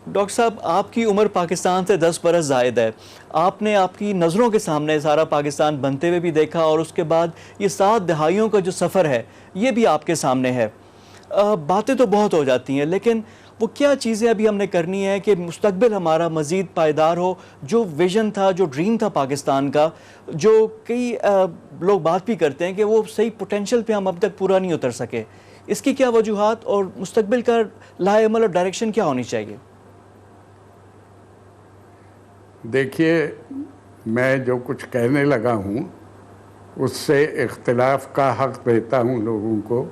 Doctor صاحب، آپ کی عمر پاکستان سے 10 برس زائد ہے. آپ نے آپ کی نظروں کے سامنے سارا پاکستان بنتے ہوئے بھی دیکھا، اور اس کے بعد یہ 7 دہائیوں کا جو سفر ہے یہ بھی آپ کے سامنے ہے. باتیں تو بہت ہو جاتی ہیں، لیکن وہ کیا چیزیں ابھی ہم نے کرنی ہے کہ مستقبل ہمارا مزید پائیدار ہو؟ جو ویژن تھا، جو ڈریم تھا پاکستان کا، جو کئی لوگ بات بھی کرتے ہیں کہ وہ صحیح پوٹینشل پہ ہم اب تک پورا نہیں اتر سکے، اس کی کیا وجوہات اور مستقبل کا لائحہ عمل اور ڈائریکشن کیا ہونی چاہیے؟ دیکھیے، میں جو کچھ کہنے لگا ہوں اس سے اختلاف کا حق دیتا ہوں لوگوں کو،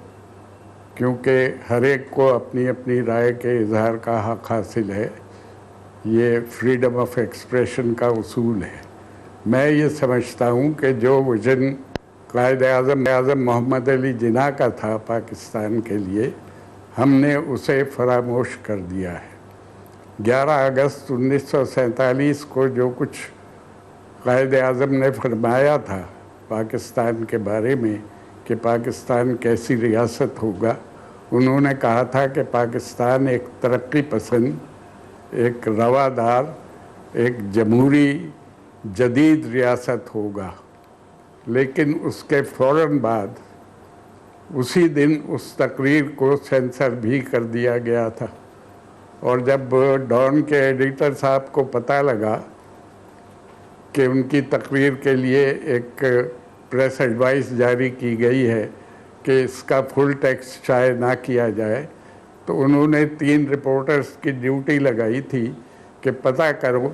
کیونکہ ہر ایک کو اپنی اپنی رائے کے اظہار کا حق حاصل ہے. یہ فریڈم آف ایکسپریشن کا اصول ہے. میں یہ سمجھتا ہوں کہ جو ویژن قائد اعظم محمد علی جناح کا تھا پاکستان کے لیے، ہم نے اسے فراموش کر دیا ہے. 11 اگست 1947 کو جو کچھ قائد اعظم نے فرمایا تھا پاکستان کے بارے میں کہ پاکستان کیسی ریاست ہوگا، انہوں نے کہا تھا کہ پاکستان ایک ترقی پسند، ایک روادار، ایک جمہوری جدید ریاست ہوگا. لیکن اس کے فوراً بعد اسی دن اس تقریر کو سینسر بھی کر دیا گیا تھا. اور جب ڈان کے ایڈیٹر صاحب کو پتہ لگا کہ ان کی تقریر کے لیے ایک پریس ایڈوائس جاری کی گئی ہے کہ اس کا فل ٹیکسٹ شائع نہ کیا جائے، تو انہوں نے 3 رپورٹرز کی ڈیوٹی لگائی تھی کہ پتہ کرو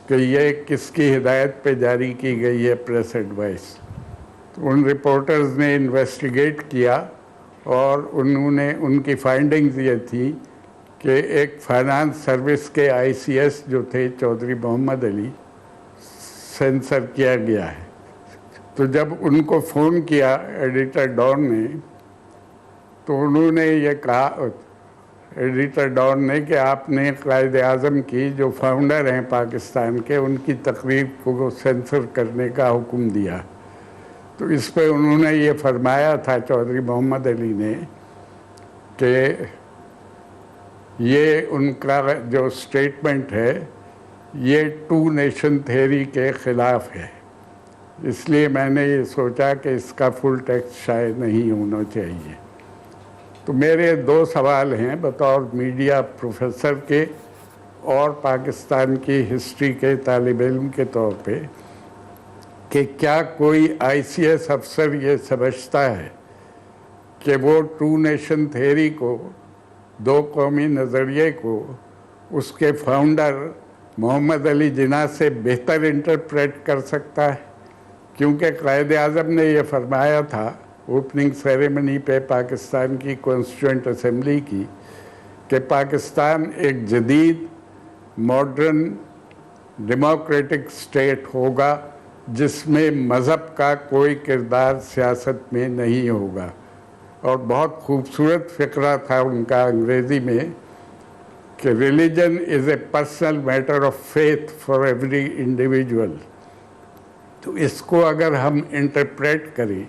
کہ یہ کس کی ہدایت پہ جاری کی گئی ہے پریس ایڈوائس. تو ان رپورٹرز نے انویسٹیگیٹ کیا، اور انہوں نے ان کی فائنڈنگز یہ تھی کہ ایک فائنانس سروس کے ICS جو تھے چودھری محمد علی، سینسر کیا گیا ہے. تو جب ان کو فون کیا ایڈیٹر ڈان نے، تو انہوں نے یہ کہا ایڈیٹر ڈان نے کہ آپ نے قائد اعظم کی جو فاؤنڈر ہیں پاکستان کے، ان کی تقریر کو سینسر کرنے کا حکم دیا. تو اس پہ انہوں نے یہ فرمایا تھا چودھری محمد علی نے کہ یہ ان کا جو سٹیٹمنٹ ہے یہ 2 نیشن تھیوری کے خلاف ہے، اس لیے میں نے یہ سوچا کہ اس کا فل ٹیکسٹ شائع نہیں ہونا چاہیے. تو میرے 2 سوال ہیں بطور میڈیا پروفیسر کے اور پاکستان کی ہسٹری کے طالب علم کے طور پہ، کہ کیا کوئی ICS افسر یہ سمجھتا ہے کہ وہ 2 نیشن تھیوری کو، 2 قومی نظریے کو، اس کے فاؤنڈر محمد علی جناح سے بہتر انٹرپریٹ کر سکتا ہے؟ کیونکہ قائد اعظم نے یہ فرمایا تھا اوپننگ سیریمنی پہ پاکستان کی کانسٹیٹیوئنٹ اسمبلی کی کہ پاکستان ایک جدید، ماڈرن، ڈیموکریٹک سٹیٹ ہوگا جس میں مذہب کا کوئی کردار سیاست میں نہیں ہوگا. اور بہت خوبصورت فقرہ تھا ان کا انگریزی میں کہ religion is a personal matter of faith for every individual. تو اس کو اگر ہم انٹرپریٹ کریں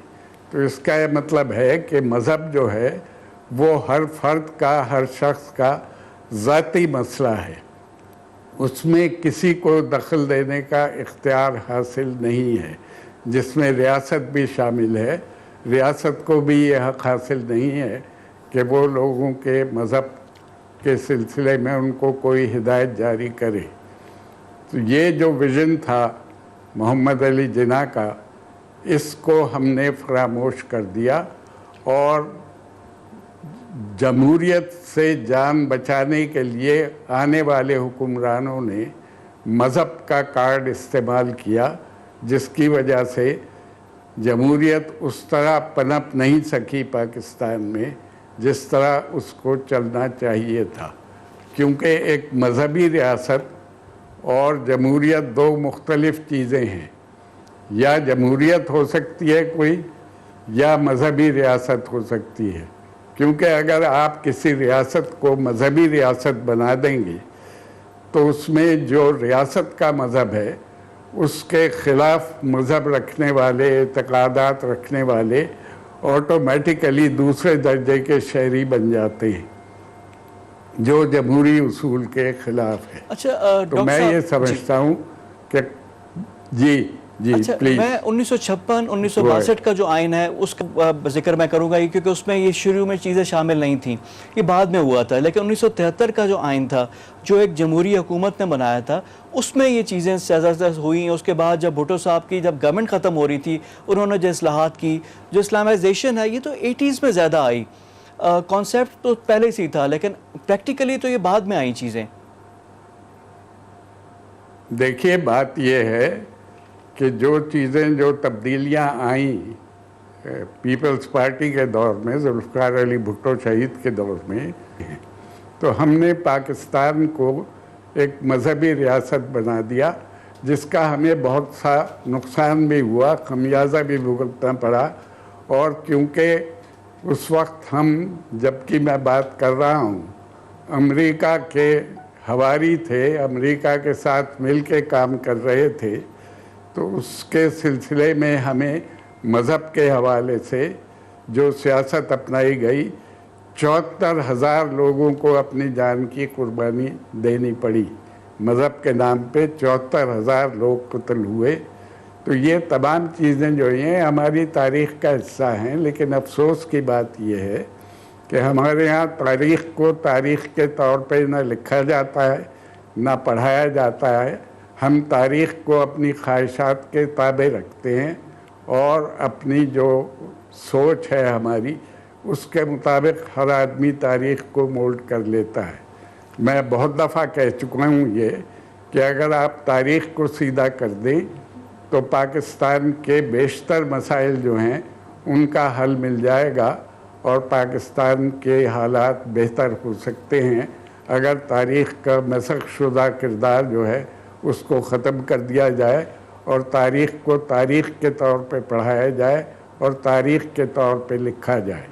تو اس کا یہ مطلب ہے کہ مذہب جو ہے وہ ہر فرد کا، ہر شخص کا ذاتی مسئلہ ہے، اس میں کسی کو دخل دینے کا اختیار حاصل نہیں ہے، جس میں ریاست بھی شامل ہے. ریاست کو بھی یہ حق حاصل نہیں ہے کہ وہ لوگوں کے مذہب کے سلسلے میں ان کو کوئی ہدایت جاری کرے. تو یہ جو ویژن تھا محمد علی جناح کا، اس کو ہم نے فراموش کر دیا، اور جمہوریت سے جان بچانے کے لیے آنے والے حکمرانوں نے مذہب کا کارڈ استعمال کیا، جس کی وجہ سے جمہوریت اس طرح پنپ نہیں سکی پاکستان میں جس طرح اس کو چلنا چاہیے تھا. کیونکہ ایک مذہبی ریاست اور جمہوریت 2 مختلف چیزیں ہیں. یا جمہوریت ہو سکتی ہے کوئی، یا مذہبی ریاست ہو سکتی ہے. کیونکہ اگر آپ کسی ریاست کو مذہبی ریاست بنا دیں گے تو اس میں جو ریاست کا مذہب ہے اس کے خلاف مذہب رکھنے والے، اعتقادات رکھنے والے آٹومیٹیکلی دوسرے درجے کے شہری بن جاتے ہیں. جو جمہوری اصول کے خلاف ہے. اچھا تو ڈاکٹر میں یہ صاحب، جی سمجھتا ہوں کہ جی جی اچھا، پلیز. میں 1956 1962 کا جو آئین ہے اس کا ذکر میں کروں گا ہی، کیونکہ اس میں یہ شروع میں چیزیں شامل نہیں تھیں، یہ بعد میں ہوا تھا. لیکن 1973 کا جو آئین تھا جو ایک جمہوری حکومت نے بنایا تھا، اس میں یہ چیزیں زیادہ ہوئیں. اس کے بعد جب بھٹو صاحب کی جب گورنمنٹ ختم ہو رہی تھی، انہوں نے جو اصلاحات کی، جو اسلامائزیشن ہے، یہ تو 80s میں زیادہ آئی. کانسیپٹ تو پہلے سے ہی تھا لیکن پریکٹیکلی تو یہ بعد میں آئی چیزیں. دیکھیے بات یہ ہے کہ جو چیزیں جو تبدیلیاں آئیں پیپلز پارٹی کے دور میں، ذوالفقار علی بھٹو شہید کے دور میں، تو ہم نے پاکستان کو ایک مذہبی ریاست بنا دیا، جس کا ہمیں بہت سا نقصان بھی ہوا، خمیازہ بھی بھگتنا پڑا. اور کیونکہ اس وقت ہم، جبکہ میں بات کر رہا ہوں، امریکہ کے ہواری تھے، امریکہ کے ساتھ مل کے کام کر رہے تھے، تو اس کے سلسلے میں ہمیں مذہب کے حوالے سے جو سیاست اپنائی گئی، 74,000 لوگوں کو اپنی جان کی قربانی دینی پڑی. مذہب کے نام پہ 74,000 لوگ قتل ہوئے. تو یہ تمام چیزیں جو ہیں ہماری تاریخ کا حصہ ہیں. لیکن افسوس کی بات یہ ہے کہ ہمارے ہاں تاریخ کو تاریخ کے طور پہ نہ لکھا جاتا ہے، نہ پڑھایا جاتا ہے. ہم تاریخ کو اپنی خواہشات کے تابع رکھتے ہیں اور اپنی جو سوچ ہے ہماری، اس کے مطابق ہر آدمی تاریخ کو مولڈ کر لیتا ہے. میں بہت دفعہ کہہ چکا ہوں یہ کہ اگر آپ تاریخ کو سیدھا کر دیں تو پاکستان کے بیشتر مسائل جو ہیں ان کا حل مل جائے گا اور پاکستان کے حالات بہتر ہو سکتے ہیں اگر تاریخ کا مسخ شدہ کردار جو ہے اس کو ختم کر دیا جائے اور تاریخ کو تاریخ کے طور پہ پڑھایا جائے اور تاریخ کے طور پہ لکھا جائے.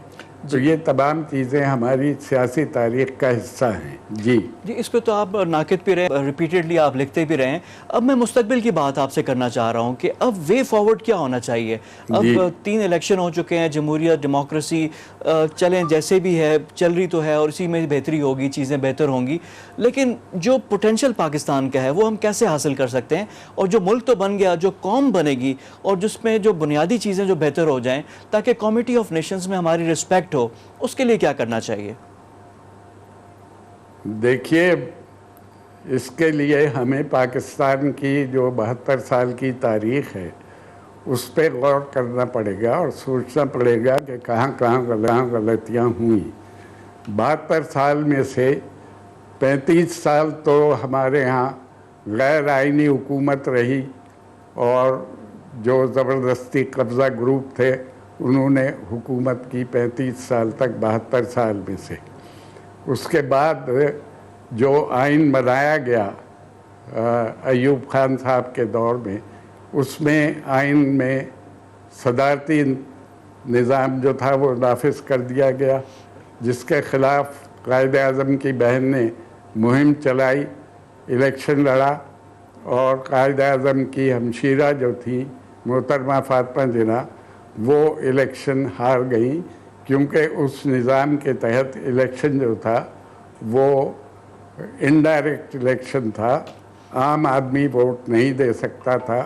تو یہ تمام چیزیں ہماری سیاسی تاریخ کا حصہ ہیں. جی اس پہ تو آپ ناقد بھی رہے، ریپیٹڈلی آپ لکھتے بھی رہے ہیں. اب میں مستقبل کی بات آپ سے کرنا چاہ رہا ہوں کہ اب وے فارورڈ کیا ہونا چاہیے. اب 3 الیکشن ہو چکے ہیں، جمہوریت، ڈیموکریسی چلیں جیسے بھی ہے، چل رہی تو ہے اور اسی میں بہتری ہوگی، چیزیں بہتر ہوں گی. لیکن جو پوٹینشیل پاکستان کا ہے وہ ہم کیسے حاصل کر سکتے ہیں؟ اور جو ملک تو بن گیا، جو قوم بنے گی اور جس میں جو بنیادی چیزیں جو بہتر ہو جائیں تاکہ کمیٹی آف نیشنز میں ہماری رسپیکٹ ہو، اس کے لیے کیا کرنا چاہیے؟ دیکھیے، اس کے لیے ہمیں پاکستان کی جو 72 سال کی تاریخ ہے اس پہ غور کرنا پڑے گا اور سوچنا پڑے گا کہ کہاں کہاں غلطیاں ہوئیں. 72 سال میں سے 35 سال تو ہمارے ہاں غیر آئینی حکومت رہی اور جو زبردستی قبضہ گروپ تھے انہوں نے حکومت کی 35 سال تک 72 سال میں سے. اس کے بعد جو آئین بنایا گیا ایوب خان صاحب کے دور میں، اس میں آئین میں صدارتی نظام جو تھا وہ نافذ کر دیا گیا، جس کے خلاف قائد اعظم کی بہن نے مہم چلائی، الیکشن لڑا اور قائد اعظم کی ہمشیرہ جو تھی محترمہ فاطمہ جناح، وہ الیکشن ہار گئیں کیونکہ اس نظام کے تحت الیکشن جو تھا وہ انڈائریکٹ الیکشن تھا. عام آدمی ووٹ نہیں دے سکتا تھا،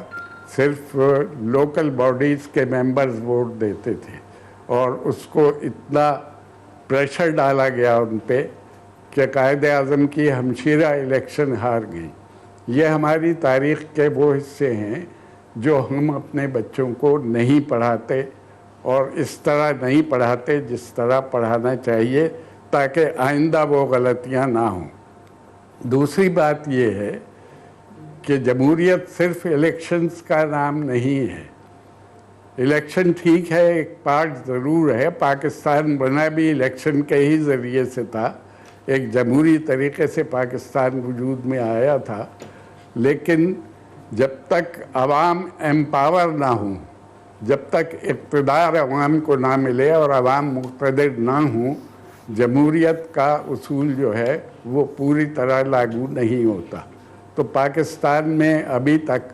صرف لوکل باڈیز کے ممبرز ووٹ دیتے تھے اور اس کو اتنا پریشر ڈالا گیا ان پہ کہ قائد اعظم کی ہمشیرہ الیکشن ہار گئی. یہ ہماری تاریخ کے وہ حصے ہیں جو ہم اپنے بچوں کو نہیں پڑھاتے اور اس طرح نہیں پڑھاتے جس طرح پڑھانا چاہیے تاکہ آئندہ وہ غلطیاں نہ ہوں. دوسری بات یہ ہے کہ جمہوریت صرف الیکشنز کا نام نہیں ہے. الیکشن ٹھیک ہے، ایک پارٹ ضرور ہے. پاکستان بنا بھی الیکشن کے ہی ذریعے سے تھا، ایک جمہوری طریقے سے پاکستان وجود میں آیا تھا. لیکن جب تک عوام ایمپاور نہ ہوں، جب تک اقتدار عوام کو نہ ملے اور عوام مقتدر نہ ہوں، جمہوریت کا اصول جو ہے وہ پوری طرح لاگو نہیں ہوتا. تو پاکستان میں ابھی تک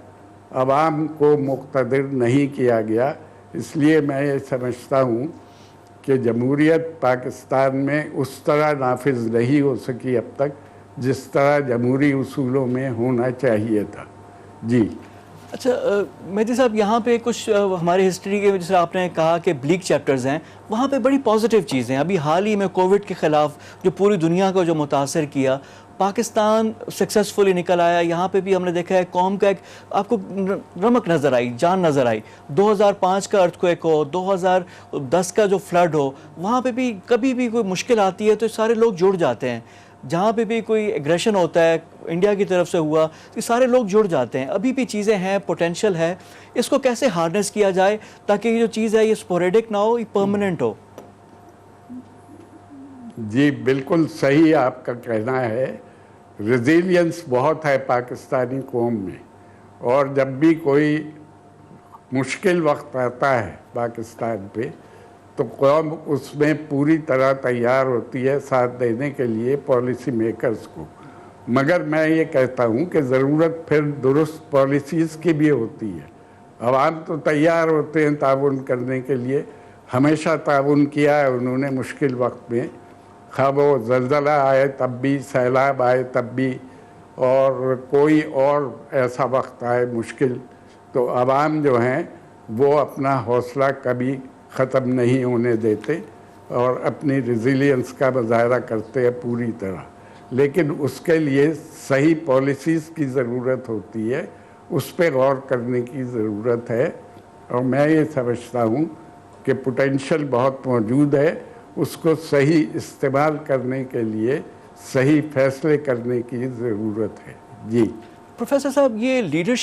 عوام کو مقتدر نہیں کیا گیا. اس لیے میں یہ سمجھتا ہوں کہ جمہوریت پاکستان میں اس طرح نافذ نہیں ہو سکی اب تک جس طرح جمہوری اصولوں میں ہونا چاہیے تھا. جی. اچھا مہدی صاحب، یہاں پہ کچھ ہماری ہسٹری کے جیسے آپ نے کہا کہ بلیک چیپٹرز ہیں، وہاں پہ بڑی پازیٹیو چیزیں ہیں. ابھی حال ہی میں کووڈ کے خلاف جو پوری دنیا کو جو متاثر کیا، پاکستان سکسیسفلی نکل آیا. یہاں پہ بھی ہم نے دیکھا ہے قوم کا ایک آپ کو رمق نظر آئی، جان نظر آئی. 2005 کا ارتھ کویک ہو، 2010 کا جو فلڈ ہو، وہاں پہ بھی کبھی بھی کوئی مشکل آتی ہے تو سارے لوگ جڑ جاتے ہیں. جہاں پہ بھی کوئی ایگریشن ہوتا ہے انڈیا کی طرف سے ہوا، یہ سارے لوگ جڑ جاتے ہیں. ابھی بھی چیزیں ہیں، پوٹینشیل ہے. اس کو کیسے ہارنس کیا جائے تاکہ یہ جو چیز ہے یہ اسپوریڈک نہ ہو، یہ پرماننٹ ہو؟ جی بالکل صحیح آپ کا کہنا ہے. ریزیلینس بہت ہے پاکستانی قوم میں، اور جب بھی کوئی مشکل وقت آتا ہے پاکستان پہ تو قوم اس میں پوری طرح تیار ہوتی ہے ساتھ دینے کے لیے پالیسی میکرز کو. مگر میں یہ کہتا ہوں کہ ضرورت پھر درست پالیسیز کی بھی ہوتی ہے. عوام تو تیار ہوتے ہیں تعاون کرنے کے لیے، ہمیشہ تعاون کیا ہے انہوں نے مشکل وقت میں، خواہ وہ زلزلہ آئے تب بھی، سیلاب آئے تب بھی، اور کوئی اور ایسا وقت آئے مشکل، تو عوام جو ہیں وہ اپنا حوصلہ کبھی ختم نہیں ہونے دیتے اور اپنی ریزیلینس کا مظاہرہ کرتے ہیں پوری طرح. لیکن اس کے لیے صحیح پالیسیز کی ضرورت ہوتی ہے، اس پہ غور کرنے کی ضرورت ہے. اور میں یہ سمجھتا ہوں کہ پوٹینشیل بہت موجود ہے، اس کو صحیح استعمال کرنے کے لیے صحیح فیصلے کرنے کی ضرورت ہے. جی پروفیسر صاحب، یہ لیڈرشپ